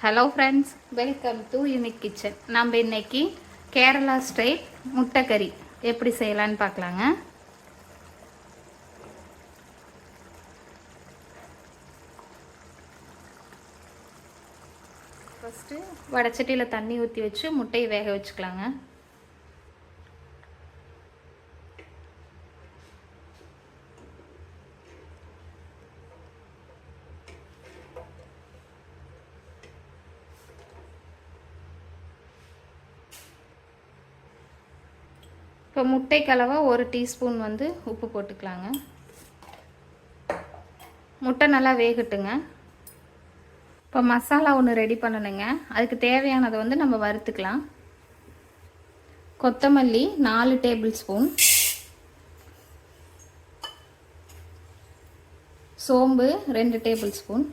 Hello friends, welcome to unique kitchen. நம்ம இன்னைக்கு Kerala style முட்டை கறி எப்படி செய்யலான்னு பார்க்கலாங்க. ஃபஸ்ட்டு வடச்சட்டியில் தண்ணி ஊற்றி வச்சு முட்டையை வேக வச்சுக்கலாங்க. இப்போ முட்டை கலவை 1 டீஸ்பூன் உப்பு போட்டுக்கலாங்க. முட்டை நல்லா வேகட்டுங்க. இப்போ மசாலா ஒன்று ரெடி பண்ணணுங்க. அதுக்கு தேவையானதை நம்ம வறுத்துக்கலாம். கொத்தமல்லி 4 டேபிள் ஸ்பூன், சோம்பு 2 டேபிள் ஸ்பூன்,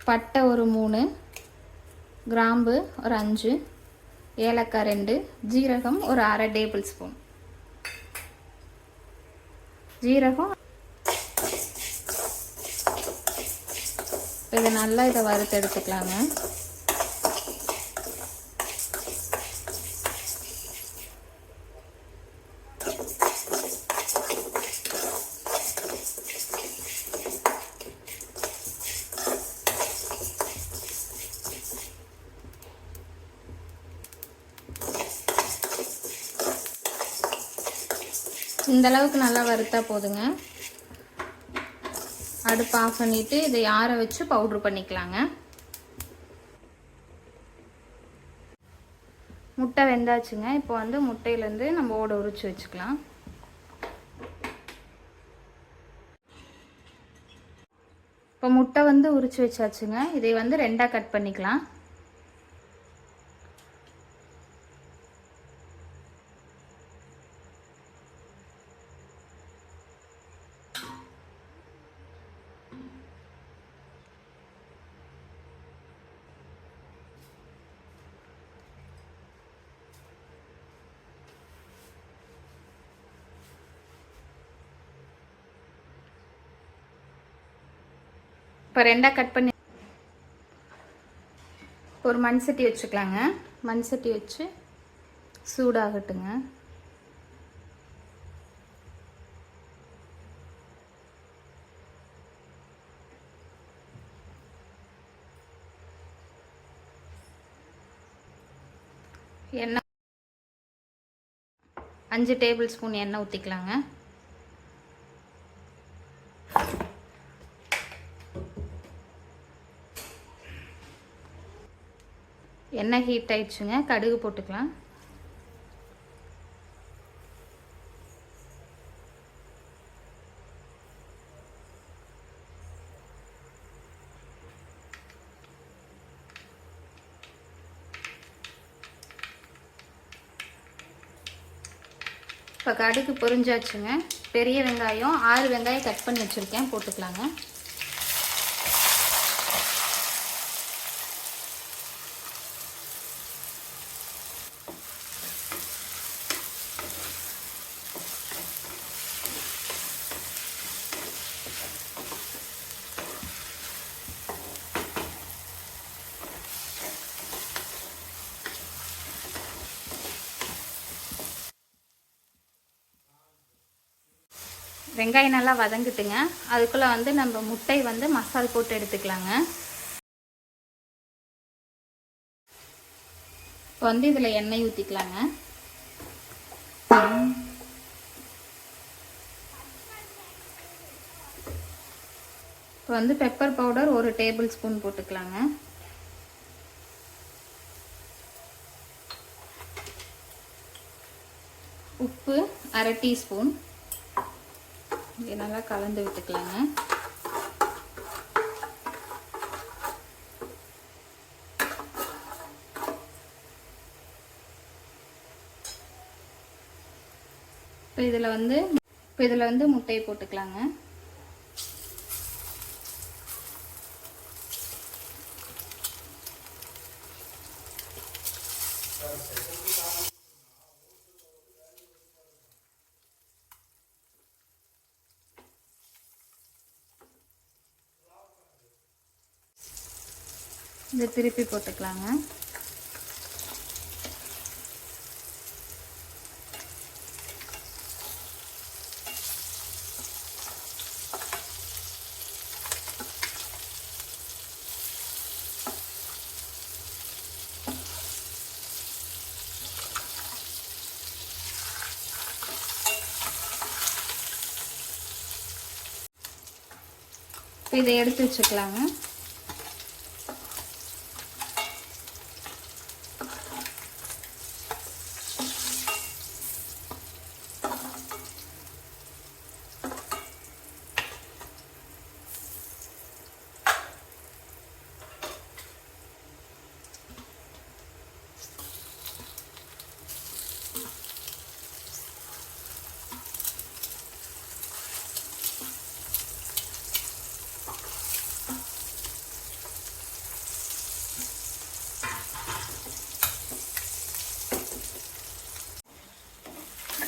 பட்டை ஒரு 3, கிராம்பு ஒரு 5, ஏலக்காய் 2, ஜீரகம் ஒரு அரை டேபிள் ஸ்பூன். ஜீரகம் இதை நல்லா வறுத்து எடுத்துக்கலாங்க. இந்த அளவுக்கு நல்லா வறுத்தா போதுங்க. அடுப்பு ஆஃப் பண்ணிவிட்டு இதை ஆற வச்சு பவுட்ரு பண்ணிக்கலாங்க. முட்டை வெந்தாச்சுங்க. இப்போ முட்டையிலேருந்து நம்ம ஓட உரிச்சு வச்சுக்கலாம். இப்போ முட்டை உரிச்சு வச்சாச்சுங்க. இதை 2ஆக கட் பண்ணிக்கலாம். இப்போ 2ஆக கட் பண்ணி ஒரு மண் சட்டி வச்சுக்கலாங்க. மண் சட்டி வச்சு சூடாகட்டுங்க. எண்ணெய் 5 டேபிள் ஸ்பூன் எண்ணெய் ஊற்றிக்கலாங்க. எண்ணெய் ஹீட் ஆயிடுச்சுங்க. கடுகு போட்டுக்கலாம். இப்போ கடுகு பொரிஞ்சாச்சுங்க. பெரிய வெங்காயம் 6 வெங்காயம் கட் பண்ணி வச்சுருக்கேன், போட்டுக்கலாங்க. வெங்காயம் நல்லா வதங்கிட்டுங்க. அதுக்குள்ளே நம்ம முட்டை மசால் போட்டு எடுத்துக்கலாங்க. இப்போ இதில் எண்ணெய் ஊற்றிக்கலாங்க. இப்போ பெப்பர் பவுடர் 1 டேபிள் ஸ்பூன் போட்டுக்கலாங்க. உப்பு அரை டீஸ்பூன். இதை நல்லா கலந்து விட்டுக்கலாங்க. இப்போ இதில் முட்டையை போட்டுக்கலாங்க. இதை திருப்பி போட்டுக்கலாங்க. இதை எடுத்து வச்சுக்கலாங்க.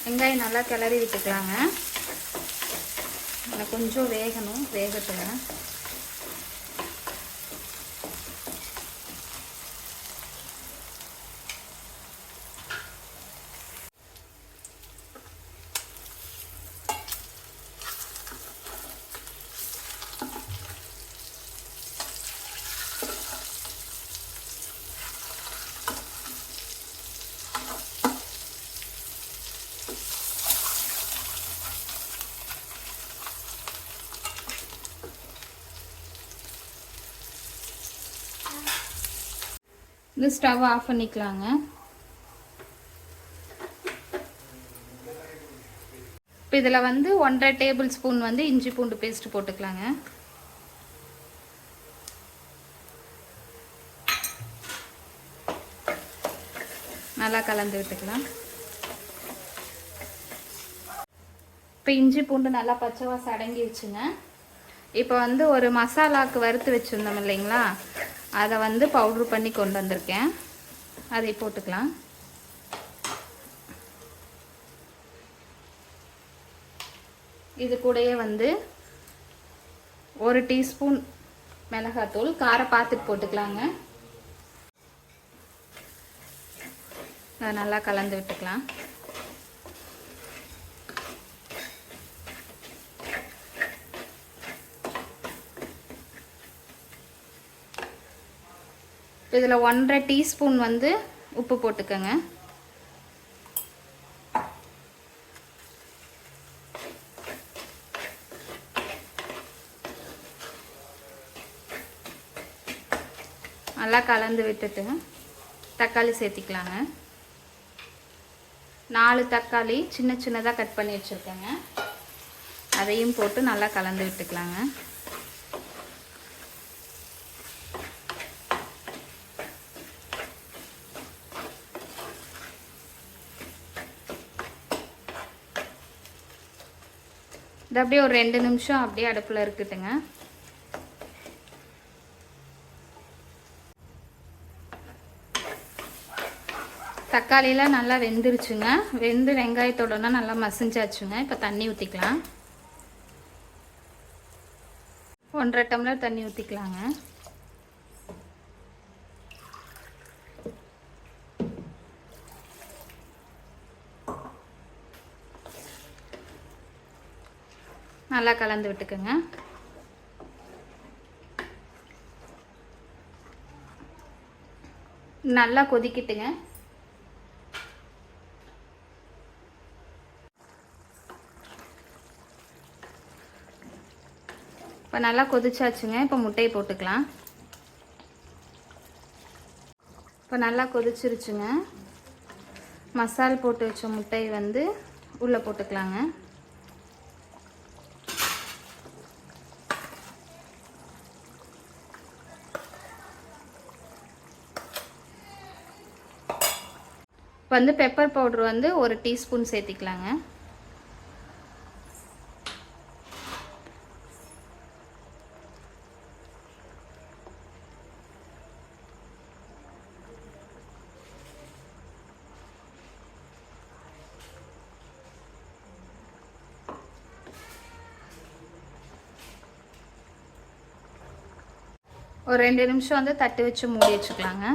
வெங்காயம் நல்லா கிளறி விட்டுக்கலாங்க. கொஞ்சம் வேகணும், வேகட்டுங்க. இந்த ஸ்டவ் ஆஃப் பண்ணிக்கலாங்க. இப்போ இதில் 1.5 டேபிள் ஸ்பூன் இஞ்சி பூண்டு பேஸ்ட் போட்டுக்கலாங்க. நல்லா கலந்து விட்டுக்கலாம். இப்போ இஞ்சி பூண்டு நல்லா பச்சை வாசம் அடங்கிடுச்சுங்க. இப்போ ஒரு மசாலாவுக்கு வறுத்து வச்சுருந்தோம் இல்லைங்களா, அதை பவுட்ரு பண்ணி கொண்டு வந்திருக்கேன். அதை போட்டுக்கலாம். இது கூடயே 1 டீஸ்பூன் மிளகாத்தூள், காரம் பார்த்துட்டு போட்டுக்கலாங்க. அதை நல்லா கலந்து விட்டுக்கலாம். இதில் 1.5 டீஸ்பூன் உப்பு போட்டுக்கோங்க. நல்லா கலந்து விட்டுட்டு தக்காளி சேர்த்திக்கலாங்க. 4 தக்காளி சின்ன சின்னதாக கட் பண்ணி வச்சுருக்கேங்க. அதையும் போட்டு நல்லா கலந்து விட்டுக்கலாங்க. இது அப்படியே ஒரு 2 நிமிஷம் அப்படியே அடுப்பில் இருக்கட்டுங்க. தக்காளியெலாம் நல்லா வெந்துருச்சுங்க. வெந்து வெங்காயத்தோடனா நல்லா மசிஞ்சாச்சுங்க. இப்போ தண்ணி ஊற்றிக்கலாம். 1.5 டம்ளர் தண்ணி ஊற்றிக்கலாங்க. நல்லா கலந்து விட்டுக்கோங்க. நல்லா கொதிக்கிட்டுங்க. இப்போ நல்லா கொதிச்சாச்சுங்க. இப்போ முட்டையை போட்டுக்கலாம். இப்போ நல்லா கொதிச்சிருச்சுங்க. மசால் போட்டு வச்ச முட்டையை உள்ளே போட்டுக்கலாங்க. இப்போ பெப்பர் பவுடர் 1 டீஸ்பூன் சேர்த்திக்கலாங்க. ஒரு 2 நிமிஷம் வந்து தட்டு வச்சு மூடி வச்சுக்கலாங்க.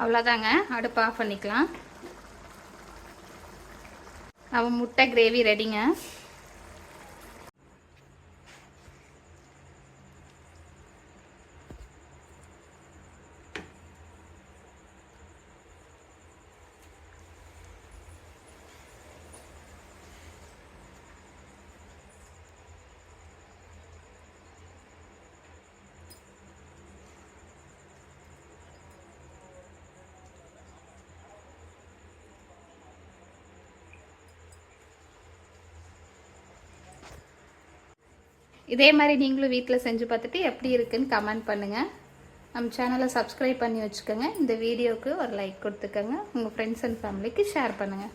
அவ்வளோதாங்க, அடுப்பு ஆஃப் பண்ணிக்கலாம். நம்ம முட்டை கிரேவி ரெடிங்க. இதே மாதிரி நீங்களும் வீட்டில் செஞ்சு பார்த்துட்டு எப்படி இருக்குன்னு கமெண்ட் பண்ணுங்கள். நம்ம சேனலை சப்ஸ்கிரைப் பண்ணி வச்சுக்கோங்க. இந்த வீடியோவுக்கு ஒரு லைக் கொடுத்துக்கோங்க. உங்கள் ஃப்ரெண்ட்ஸ் அண்ட் ஃபேமிலிக்கு ஷேர் பண்ணுங்கள்.